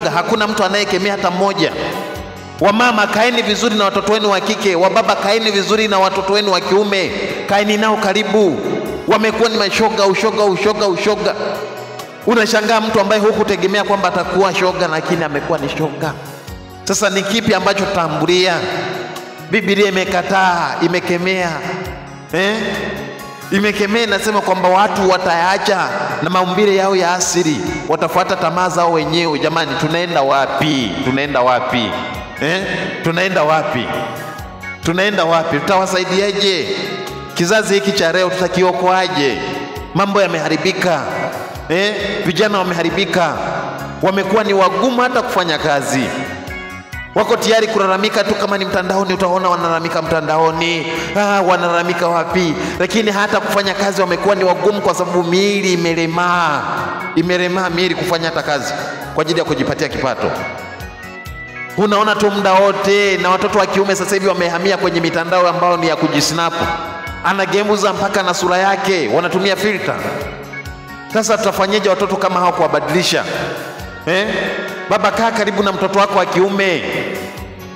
shoga, hakuna mtu anayekemea hata mmoja. Wamama, kaeni vizuri na watoto wenu wa kike. Wababa, kaeni vizuri na watoto wenu wa kiume. Kaeni nao karibu. Wamekuwa ni mashoga, ushoga. Unashangaa mtu ambaye hukutegemea kwamba atakuwa shoga lakini amekuwa ni shoga. Sasa ni kipi ambacho tutambulia? Biblia imekataa, imekemea. Imekemea, nasema kwamba watu wataacha na maumbile yao ya asili, watafuata tamaa zao wenyewe. Jamani, tunaenda wapi? Tunaenda wapi? Tutawasaidiaje? Kizazi hiki cha leo tutakiokoaje? Mambo yameharibika. Vijana wameharibika. Wamekuwa ni wagumu hata kufanya kazi. Wako tayari kulalamika tu, kama ni mtandaoni utaona wanalalamika mtandaoni. Wanalalamika wapi? Lakini hata kufanya kazi wamekuwa ni wagumu kwa sababu miili imelemaa miili kufanya hata kazi kwa ajili ya kujipatia kipato. Unaona tu muda wote. Na watoto wa kiume sasa hivi wamehamia kwenye mitandao ambao ni ya kujisnap. Anageuza mpaka na sura yake, wanatumia filter. Sasa tutafanyaje watoto kama hao kuwabadilisha? Baba, kaa karibu na mtoto wako wa kiume.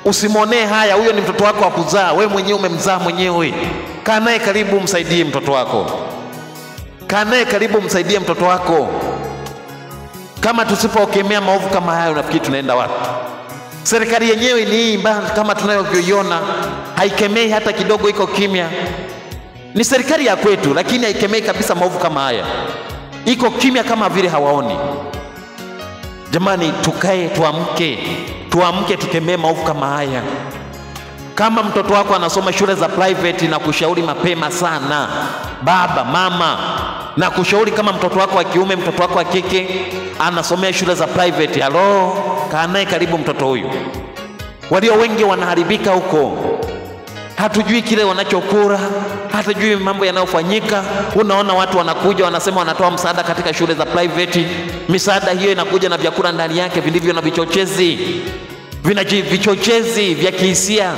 Usimonee haya, huyo ni mtoto wako wa kuzaa. Wewe mwenyewe umemzaa mwenyewe. Kaa naye karibu, msaidie mtoto wako. Kama tusipokemea maovu kama haya, unafikiri tunaenda wapi? Serikali yenyewe ni hii kama tunayoiona, haikemei hata kidogo, iko kimya. Ni serikali ya kwetu, lakini haikemei kabisa maovu kama haya. Iko kimya kama vile hawaoni. Jamani, tukae, tuamke tukemee maovu kama haya. Kama mtoto wako anasoma shule za private, na kushauri mapema sana, baba, mama, na kushauri kama mtoto wako wa kiume, mtoto wako wa kike anasomea shule za private, kaa naye karibu mtoto huyu. Walio wengi wanaharibika huko. Hatujui kile wanachokula, hatujui mambo yanayofanyika. Unaona watu wanakuja wanasema wanatoa msaada katika shule za private. Misaada hiyo inakuja na vyakula ndani yake vilivyo na vichochezi vya kihisia.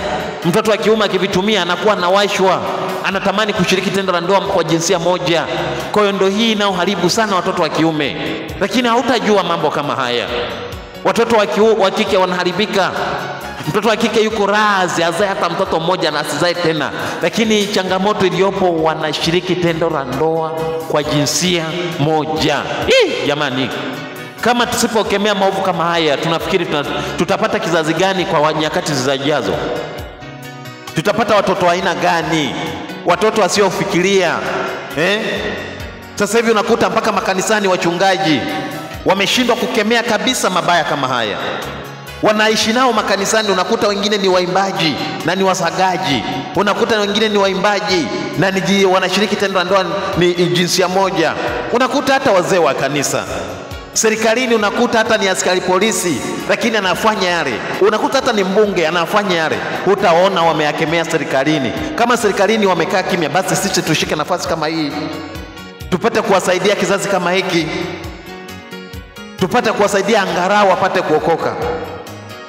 Mtoto wa kiume akivitumia anakuwa anawashwa, anatamani kushiriki tendo la ndoa kwa jinsia moja. Kwa hiyo ndio hii inayoharibu sana watoto wa kiume. Lakini hautajua mambo kama haya. Watoto wa kike wanaharibika. Mtoto wa kike yuko razi azae hata mtoto mmoja na asizae tena, lakini changamoto iliyopo wanashiriki tendo la ndoa kwa jinsia moja. Jamani, kama tusipokemea maovu kama haya, tunafikiri tutapata kizazi gani kwa nyakati zijazo? Tutapata watoto aina gani? Watoto wasiofikiria. Sasa hivi unakuta mpaka makanisani wachungaji wameshindwa kukemea kabisa mabaya kama haya. Wanaishi nao makanisani. Unakuta wengine ni waimbaji na ni wasagaji. Unakuta wengine ni waimbaji na wanashiriki tendo la ndoa ni jinsia moja. Unakuta hata wazee wa kanisa. Serikalini unakuta hata ni askari polisi, lakini anafanya yale. Unakuta hata ni mbunge anafanya yale. Utaona wameyakemea serikalini. Kama serikalini wamekaa kimya, basi sisi tushike nafasi kama hii, tupate kuwasaidia kizazi kama hiki, tupate kuwasaidia angalau wapate kuokoka.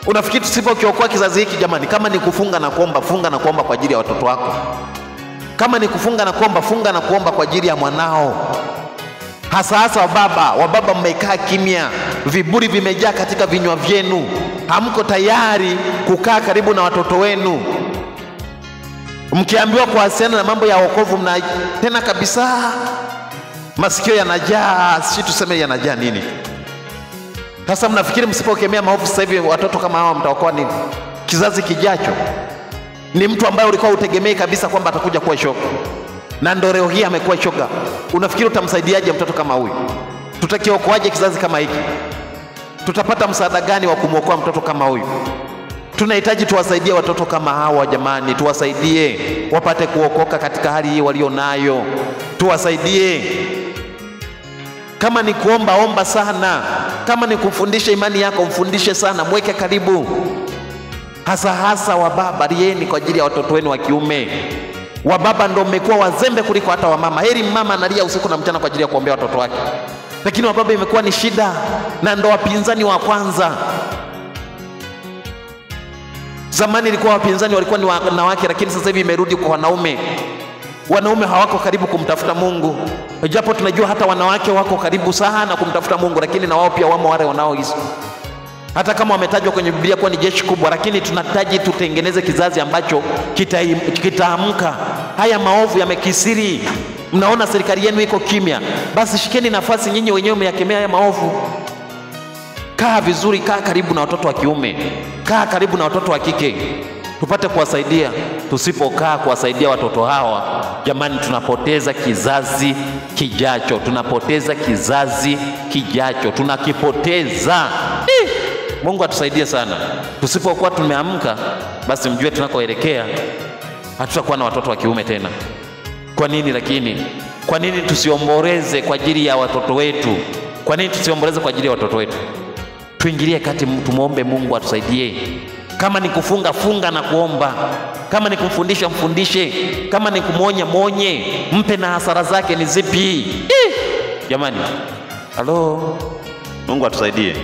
Unafikiri tusipokiokoa kizazi hiki, jamani, kama ni kufunga na kuomba, funga na kuomba kwa ajili ya watoto wako. Kama ni kufunga na kuomba, funga na kuomba kwa ajili ya mwanao. Hasa wababa mmekaa kimya. Viburi vimejaa katika vinywa vyenu. Hamko tayari kukaa karibu na watoto wenu. Mkiambiwa kuhusiana na mambo ya wokovu, tena kabisa masikio yanajaa, si tuseme yanajaa nini? Sasa mnafikiri msipokemea maovu sasa hivi watoto kama hawa mtaokoa nini? Kizazi kijacho ni mtu ambaye ulikuwa utegemei kabisa kwamba atakuja kuwa shoga, na ndio leo hii amekuwa shoga. Unafikiri utamsaidiaje mtoto kama huyu? Tutakiokoaje kizazi kama hiki? Tutapata msaada gani wa kumwokoa mtoto kama huyu? Tunahitaji tuwasaidie watoto kama hawa jamani, tuwasaidie wapate kuokoka katika hali hii walionayo. Tuwasaidie. Kama ni kuomba, omba sana. Kama ni kufundisha imani yako, mfundishe sana, mweke karibu. Hasa wababa, lieni kwa ajili ya watoto wenu wa kiume. Wababa ndio mmekuwa wazembe kuliko hata wamama. Heri mama analia usiku na mchana kwa ajili ya kuombea watoto wake, lakini wababa imekuwa ni shida, na ndio wapinzani wa kwanza. Zamani ilikuwa wapinzani walikuwa ni wanawake, lakini sasa hivi imerudi kwa wanaume. Wanaume hawako karibu kumtafuta Mungu, japo tunajua hata wanawake wako karibu sana kumtafuta Mungu, lakini na wao pia wamo wale wanaoishi. Hata kama wametajwa kwenye Biblia kuwa ni jeshi kubwa, lakini tunahitaji tutengeneze kizazi ambacho kitaamka. Haya maovu yamekisiri. Mnaona serikali yenu iko kimya, basi shikeni nafasi nyinyi wenyewe meyakemea haya maovu. Kaa vizuri, kaa karibu na watoto wa kiume, kaa karibu na watoto wa kike, tupate kuwasaidia. Tusipokaa kuwasaidia watoto hawa, jamani, tunapoteza kizazi kijacho, tunapoteza kizazi kijacho, tunakipoteza. Mungu atusaidie sana. Tusipokuwa tumeamka, basi mjue tunakoelekea hatutakuwa na watoto wa kiume tena. Kwa nini lakini? Kwa nini tusiomboleze kwa ajili ya watoto wetu? Kwa nini tusiomboleze kwa ajili ya watoto wetu? Tuingilie kati, tumuombe Mungu atusaidie. Kama ni kufunga, funga na kuomba. Kama ni kumfundisha, mfundishe. Kama ni kumwonya, mwonye. Mpe na hasara zake ni zipi. Jamani, halo, Mungu atusaidie.